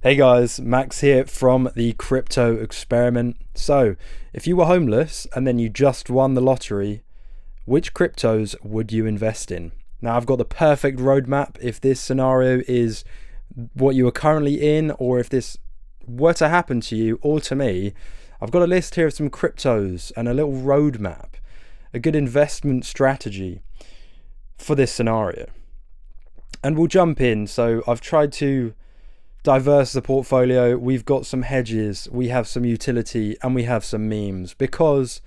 Hey guys, Max here from the Crypto Experiment. So, if you were homeless and then you just won the lottery, which cryptos would you invest in? Now, I've got the perfect roadmap if this scenario is what you are currently in, or if this were to happen to you or to me. I've got a list here of some cryptos and a little roadmap, a good investment strategy for this scenario. And we'll jump in. So, I've tried to diverse the portfolio. We've got some hedges, we have some utility, and we have some memes, because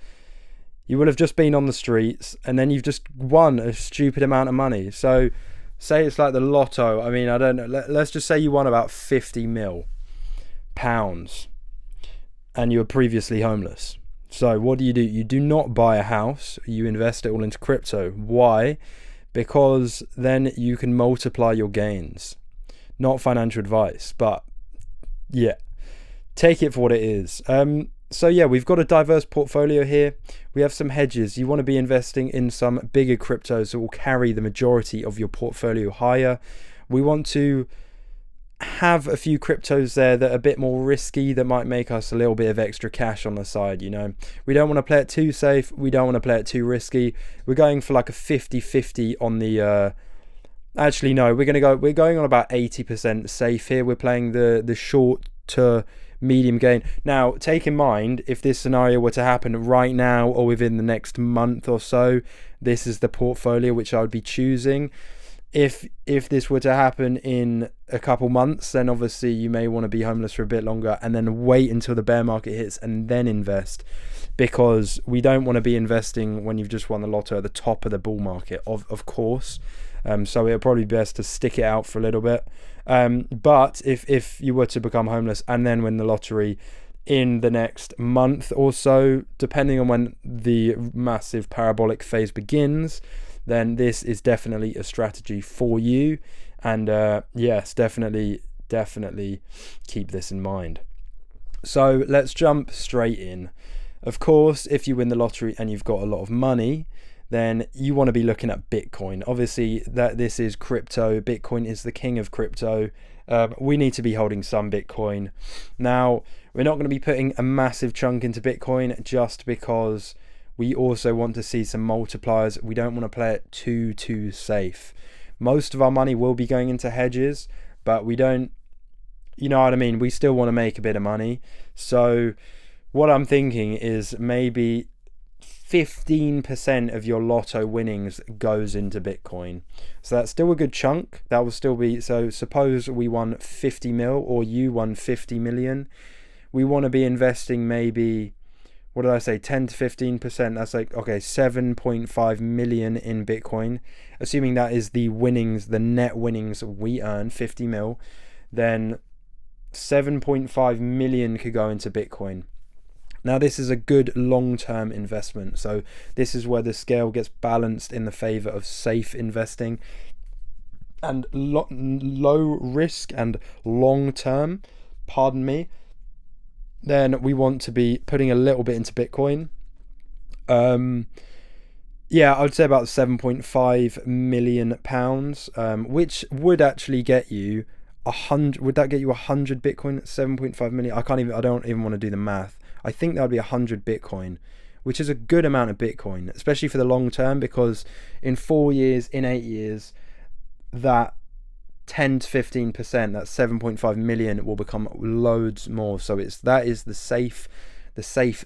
you will have just been on the streets and then you've just won a stupid amount of money. So say it's like the lotto. I mean, I don't know, let's just say you won about 50 mil pounds and you were previously homeless. So what do? You do not buy a house, you invest it all into crypto. Why? Because then you can multiply your gains. Not financial advice, but yeah, take it for what it is. So yeah, we've got a diverse portfolio here. We have some hedges. You want to be investing in some bigger cryptos that will carry the majority of your portfolio higher. We want to have a few cryptos there that are a bit more risky, that might make us a little bit of extra cash on the side. We don't want to play it too safe, we don't want to play it too risky. We're going for like a 50-50 on the actually, no, we're going on about 80% safe here. We're playing the short to medium gain. Now, take in mind, if this scenario were to happen right now or within the next month or so, this is the portfolio which I would be choosing. If this were to happen in a couple months, then obviously you may want to be homeless for a bit longer and then wait until the bear market hits and then invest, because we don't want to be investing when you've just won the lotto at the top of the bull market, of course. So it'll probably be best to stick it out for a little bit. But if you were to become homeless and then win the lottery in the next month or so, depending on when the massive parabolic phase begins, then this is definitely a strategy for you. And yes, definitely keep this in mind. So let's jump straight in. Of course, if you win the lottery and you've got a lot of money, then you want to be looking at Bitcoin. Obviously, that this is crypto. Bitcoin is the king of crypto. We need to be holding some Bitcoin. Now, we're not going to be putting a massive chunk into Bitcoin just because we also want to see some multipliers. We don't want to play it too safe. Most of our money will be going into hedges, but we don't, you know what I mean? We still want to make a bit of money. So what I'm thinking is maybe 15% of your lotto winnings goes into Bitcoin. So that's still a good chunk. That will still be, so suppose we won 50 mil or you won 50 million. We want to be investing maybe, what did I say, 10 to 15%. That's like, okay, 7.5 million in Bitcoin. Assuming that is the winnings, the net winnings we earn, 50 mil, then 7.5 million could go into Bitcoin. Now, this is a good long-term investment. So this is where the scale gets balanced in the favor of safe investing and low risk and long-term, pardon me. Then we want to be putting a little bit into Bitcoin. Yeah, I would say about 7.5 million pounds, which would actually get you 100. Would that get you 100 Bitcoin? 7.5 million. I don't even want to do the math. I think that would be 100 Bitcoin, which is a good amount of Bitcoin, especially for the long term, because in 4 years, in 8 years, that 10 to 15%, that 7.5 million will become loads more. So that is the safe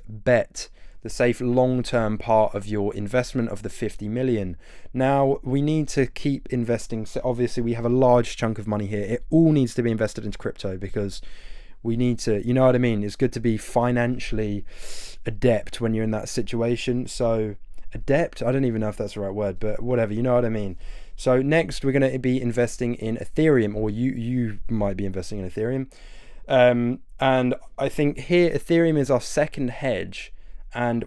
bet, the safe long-term part of your investment of the 50 million. Now, we need to keep investing. So obviously we have a large chunk of money here. It all needs to be invested into crypto, because we need to, you know what I mean? It's good to be financially adept when you're in that situation. So adept, I don't even know if that's the right word, but whatever, you know what I mean? So next we're going to be investing in Ethereum, or you might be investing in Ethereum. And I think here Ethereum is our second hedge, and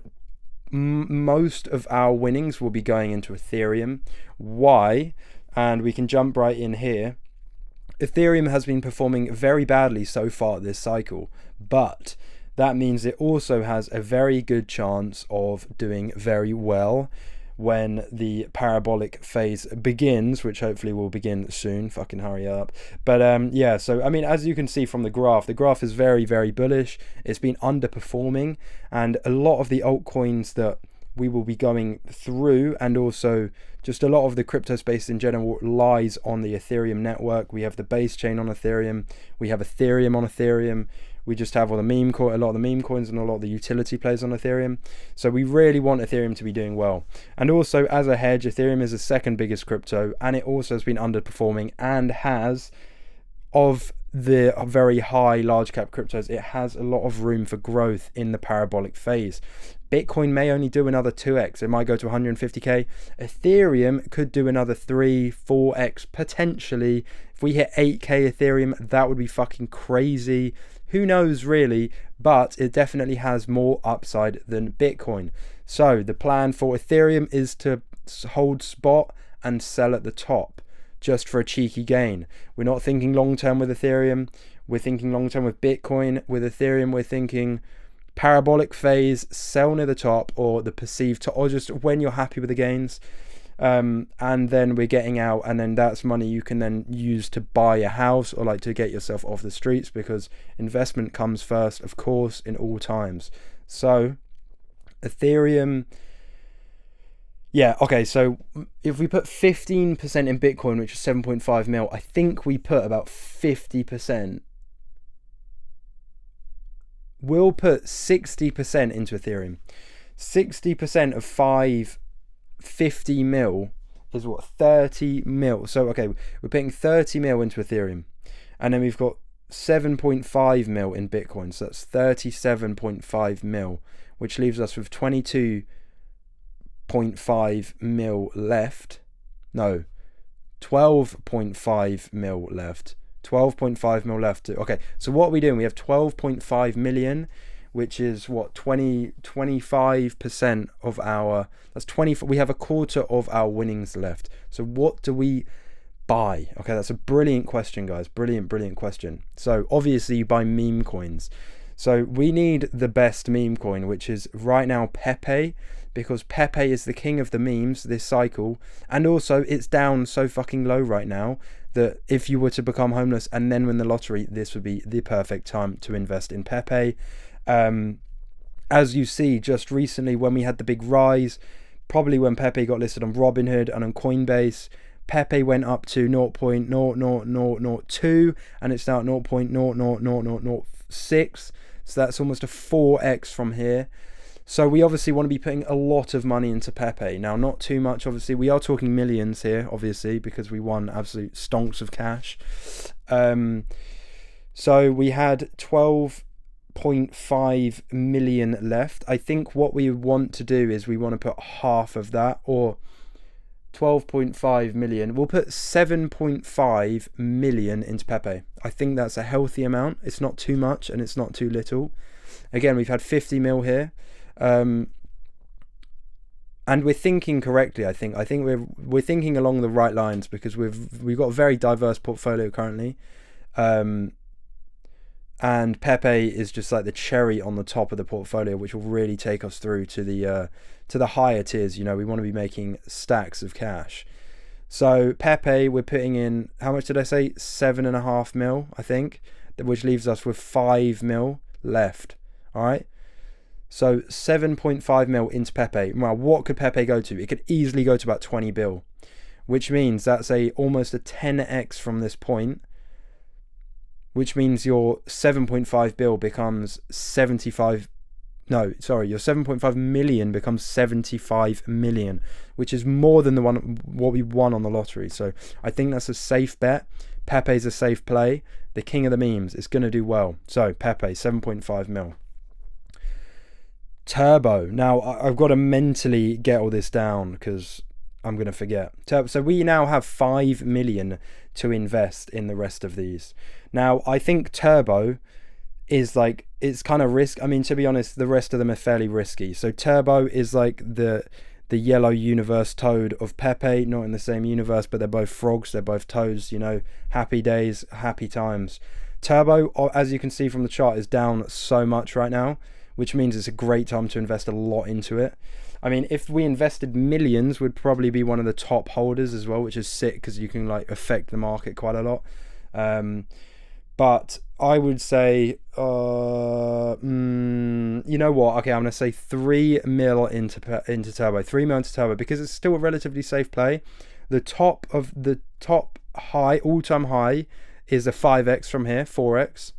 most of our winnings will be going into Ethereum. Why? And we can jump right in here. Ethereum has been performing very badly so far this cycle, but that means it also has a very good chance of doing very well when the parabolic phase begins, which hopefully will begin soon. Fucking hurry up. But yeah, so I mean, as you can see from the graph is very, very bullish. It's been underperforming, and a lot of the altcoins that we will be going through, and also just a lot of the crypto space in general, lies on the Ethereum network. We have the base chain on Ethereum, we have Ethereum on Ethereum, we just have all the a lot of the meme coins and a lot of the utility plays on Ethereum. So we really want Ethereum to be doing well. And also, as a hedge, Ethereum is the second biggest crypto, and it also has been underperforming, and has, of the very high large cap cryptos, it has a lot of room for growth in the parabolic phase. Bitcoin may only do another 2x. It might go to 150k. Ethereum could do another 3-4x potentially. If we hit 8k Ethereum, that would be fucking crazy. Who knows really, but it definitely has more upside than Bitcoin. So the plan for Ethereum is to hold spot and sell at the top, just for a cheeky gain. We're not thinking long term with Ethereum. We're thinking long term with Bitcoin. With Ethereum, we're thinking parabolic phase, sell near the top, or the perceived top, or just when you're happy with the gains. And then we're getting out, and then that's money you can then use to buy a house, or like to get yourself off the streets, because investment comes first, of course, in all times. So Ethereum, yeah, okay, so if we put 15% in Bitcoin, which is 7.5 mil, I think we put about 50%. We'll put 60% into Ethereum. 60% of 550 mil is what, 30 mil. So okay, we're putting 30 mil into Ethereum, and then we've got 7.5 mil in Bitcoin, so that's 37.5 mil, which leaves us with 22.5 mil left. No, 12.5 mil left. 12.5 mil left. Okay, so what are we doing? We have 12.5 million, which is what, 25% of our, that's 20, we have a quarter of our winnings left. So what do we buy? Okay, that's a brilliant question, guys. Brilliant question. So obviously you buy meme coins. So we need the best meme coin, which is right now Pepe, because Pepe is the king of the memes this cycle, and also it's down so fucking low right now that if you were to become homeless and then win the lottery, this would be the perfect time to invest in Pepe. As you see, just recently when we had the big rise, probably when Pepe got listed on Robinhood and on Coinbase, Pepe went up to 0.00002, and it's now at 0.00006, so that's almost a 4x from here. So we obviously want to be putting a lot of money into Pepe. Now, not too much, obviously. We are talking millions here, obviously, because we won absolute stonks of cash. So we had 12.5 million left. I think what we want to do is we want to put half of that, or 12.5 million. We'll put 7.5 million into Pepe. I think that's a healthy amount. It's not too much and it's not too little. Again, we've had 50 mil here. And we're thinking correctly. I think we're thinking along the right lines, because we've got a very diverse portfolio currently, and Pepe is just like the cherry on the top of the portfolio, which will really take us through to the higher tiers. You know, we want to be making stacks of cash. So Pepe, we're putting in, how much did I say? 7.5 mil, I think, which leaves us with 5 mil left. All right. So 7.5 mil into Pepe. Well, what could Pepe go to? It could easily go to about 20 bill, which means that's almost a 10x from this point, which means your 7.5 bill becomes 75. No, sorry, your 7.5 million becomes 75 million, which is more than what we won on the lottery. So I think that's a safe bet. Pepe's a safe play. The king of the memes is going to do well. So Pepe, 7.5 mil. Turbo. Now I've got to mentally get all this down because I'm going to forget. So we now have 5 million to invest in the rest of these. Now I think Turbo is like, it's kind of risk. I mean, to be honest, the rest of them are fairly risky. So Turbo is like the yellow universe toad of Pepe, not in the same universe, but they're both frogs, they're both toads, you know, happy days, happy times. Turbo, as you can see from the chart, is down so much right now. which means it's a great time to invest a lot into it. I mean, if we invested millions, we'd probably be one of the top holders as well, which is sick because you can like affect the market quite a lot. But I would say, you know what? Okay, I'm going to say 3 mil into Turbo. 3 mil into Turbo because it's still a relatively safe play. The top high, all-time high is a 5x from here, 4x.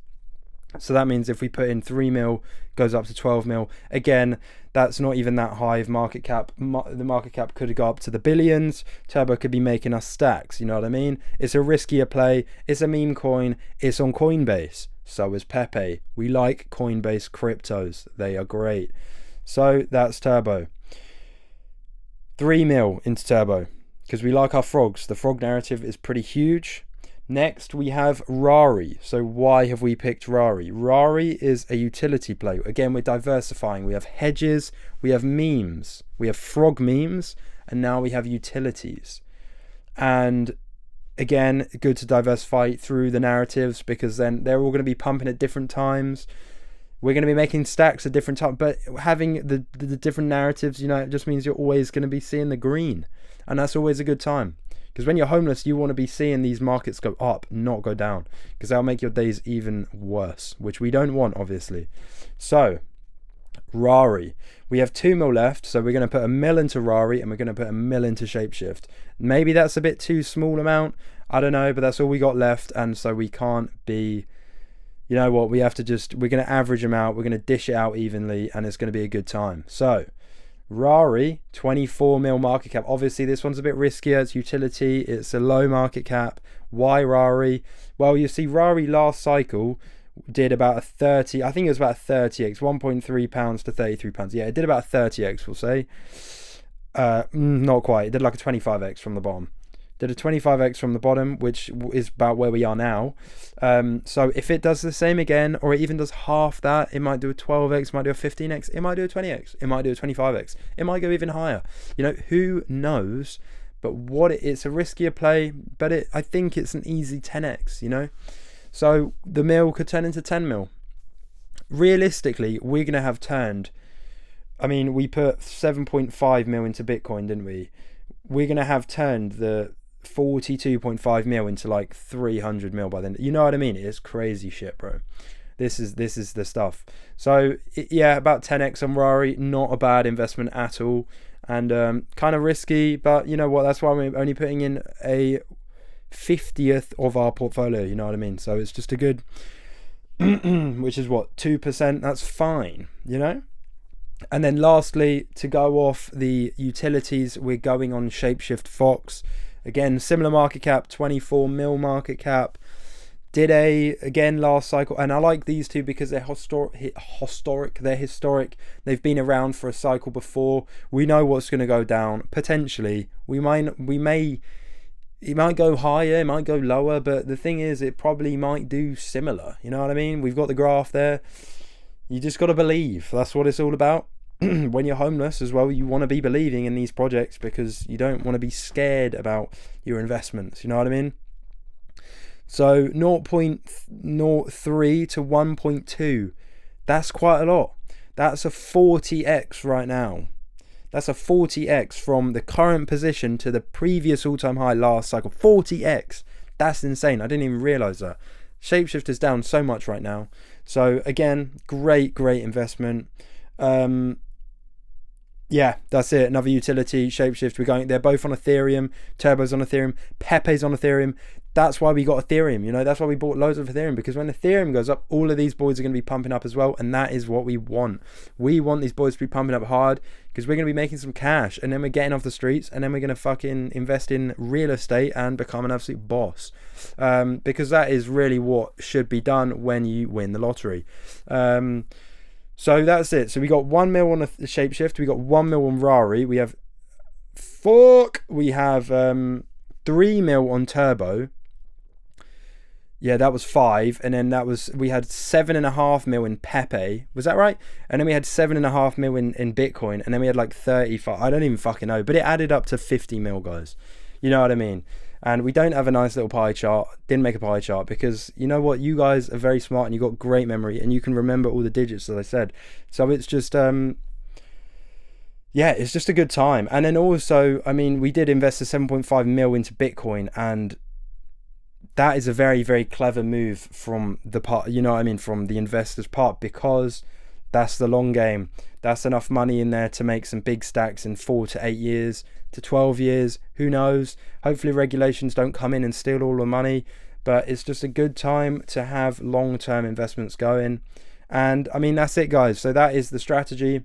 So that means if we put in 3 mil, goes up to 12 mil. Again, that's not even that high of market cap. The market cap could go up to the billions. Turbo could be making us stacks, you know what I mean? It's a riskier play. It's a meme coin. It's on Coinbase. So is Pepe. We like Coinbase cryptos. They are great. So that's Turbo. 3 mil into Turbo because we like our frogs. The frog narrative is pretty huge. Next, we have Rari. So why have we picked Rari? Rari is a utility play. Again, we're diversifying. We have hedges, we have memes, we have frog memes, and now we have utilities. And again, good to diversify through the narratives because then they're all going to be pumping at different times. We're going to be making stacks at different times, but having the different narratives, you know, it just means you're always going to be seeing the green. And that's always a good time. Because when you're homeless, you want to be seeing these markets go up, not go down. Because that'll make your days even worse, which we don't want, obviously. So, Rari. We have 2 mil left, so we're going to put 1 mil into Rari and we're going to put 1 mil into Shapeshift. Maybe that's a bit too small amount. I don't know, but that's all we got left. And so we can't be... You know what? We have to just... We're going to average them out. We're going to dish it out evenly and it's going to be a good time. So... Rari, 24 mil market cap. Obviously, this one's a bit riskier. It's utility. It's a low market cap. Why Rari? Well, you see, Rari last cycle did about a 30. I think it was about a 30x, 1.3 pounds to 33 pounds. Yeah, it did about a 30x, we'll say. Not quite. It did like a 25x from the bottom. Did a 25x from the bottom, which is about where we are now. So if it does the same again, or it even does half that, it might do a 12x, it might do a 15x, it might do a 20x, it might do a 25x, it might go even higher. You know, who knows? But it's a riskier play, but I think it's an easy 10x, you know? So the mil could turn into 10 mil. Realistically, we're going to have turned, I mean, we put 7.5 mil into Bitcoin, didn't we? We're going to have turned the 42.5 mil into like 300 mil by then. You know what I mean? It's crazy shit, bro. This is the stuff. So yeah, about 10x on Rari, not a bad investment at all, and kind of risky, but you know what? That's why we're only putting in a 50th of our portfolio. You know what I mean? So it's just a good, which is what, 2%. That's fine, you know. And then lastly, to go off the utilities, we're going on Shapeshift Fox. Again, similar market cap, 24 mil market cap. Again last cycle, and I like these two because they're historic. They're historic. They've been around for a cycle before. We know what's going to go down. Potentially, it might go higher, it might go lower, but the thing is, it probably might do similar. You know what I mean? We've got the graph there. You just got to believe. That's what it's all about. When you're homeless as well, you want to be believing in these projects because you don't want to be scared about your investments. You know what I mean? So 0.03 to 1.2, that's quite a lot. That's a 40x right now. That's a 40x from the current position to the previous all-time high last cycle. 40x. That's insane. I didn't even realize that. Shapeshift is down so much right now. So again, great investment. Yeah, that's it. Another utility, Shapeshift. They're both on Ethereum. Turbo's on Ethereum. Pepe's on Ethereum. That's why we got Ethereum. You know, that's why we bought loads of Ethereum, because when Ethereum goes up, all of these boys are going to be pumping up as well, and that is what we want. We want these boys to be pumping up hard because we're going to be making some cash, and then we're getting off the streets, and then we're going to fucking invest in real estate and become an absolute boss, because that is really what should be done when you win the lottery. So that's it. So we got 1 mil on the Shapeshift. We got 1 mil on Rari. We have 3 mil on Turbo. Yeah, that was 5. And then we had 7.5 mil in Pepe. Was that right? And then we had 7.5 mil in Bitcoin. And then we had like 35. I don't even fucking know. But it added up to 50 mil, guys. You know what I mean? And we don't have a nice little pie chart. Didn't make a pie chart because you know what, you guys are very smart and you got great memory and you can remember all the digits, as I said. So it's just yeah, it's just a good time. And then also, I mean, we did invest a 7.5 mil into Bitcoin, and that is a very, very clever move from the part, you know what I mean, from the investors' part, because that's the long game. That's enough money in there to make some big stacks in 4 to 8 years to 12 years. Who knows? Hopefully regulations don't come in and steal all the money, but it's just a good time to have long-term investments going. And I mean, that's it, guys. So that is the strategy.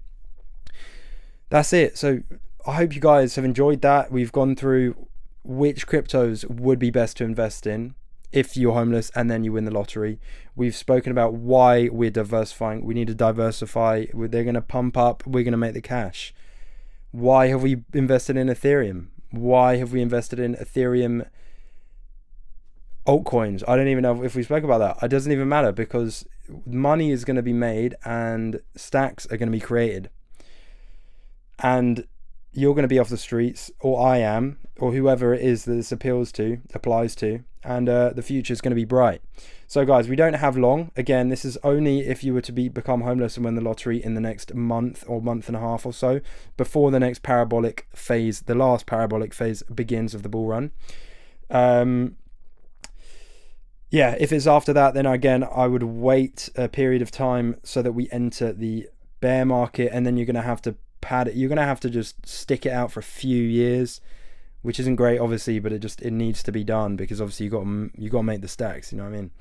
That's it. So I hope you guys have enjoyed that. We've gone through which cryptos would be best to invest in if you're homeless and then you win the lottery. We've spoken about why we're diversifying. We need to diversify. They're going to pump up. We're going to make the cash. Why have we invested in Ethereum? Why have we invested in Ethereum altcoins? I don't even know if we spoke about that. It doesn't even matter, because money is going to be made and stacks are going to be created. And you're going to be off the streets, or I am, or whoever it is that this applies to, and the future is going to be bright. So guys, we don't have long. Again, this is only if you were to become homeless and win the lottery in the next month or month and a half or so, before the next parabolic phase, the last parabolic phase begins of the bull run. Yeah, if it's after that, then again, I would wait a period of time so that we enter the bear market, and then you're going to have to pad it. You're going to have to just stick it out for a few years, which isn't great, obviously, but it needs to be done, because obviously you got to make the stacks, you know what I mean?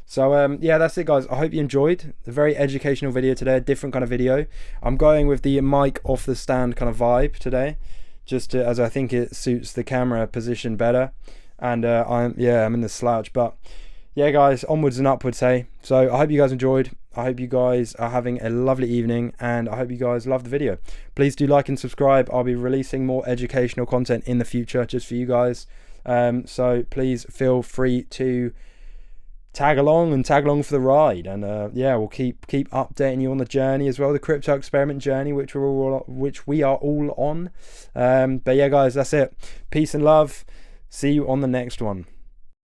So yeah, that's it, guys. I hope you enjoyed a very educational video today, a different kind of video. I'm going with the mic off the stand kind of vibe today, just as I think it suits the camera position better. And I'm in the slouch, but yeah, guys, onwards and upwards, hey. So I hope you guys enjoyed. I hope you guys are having a lovely evening, and I hope you guys love the video. Please do like and subscribe. I'll be releasing more educational content in the future just for you guys. So please feel free to tag along for the ride, and yeah, we'll keep updating you on the journey as well, the crypto experiment journey, which we are all on. But yeah, guys, that's it. Peace and love. See you on the next one.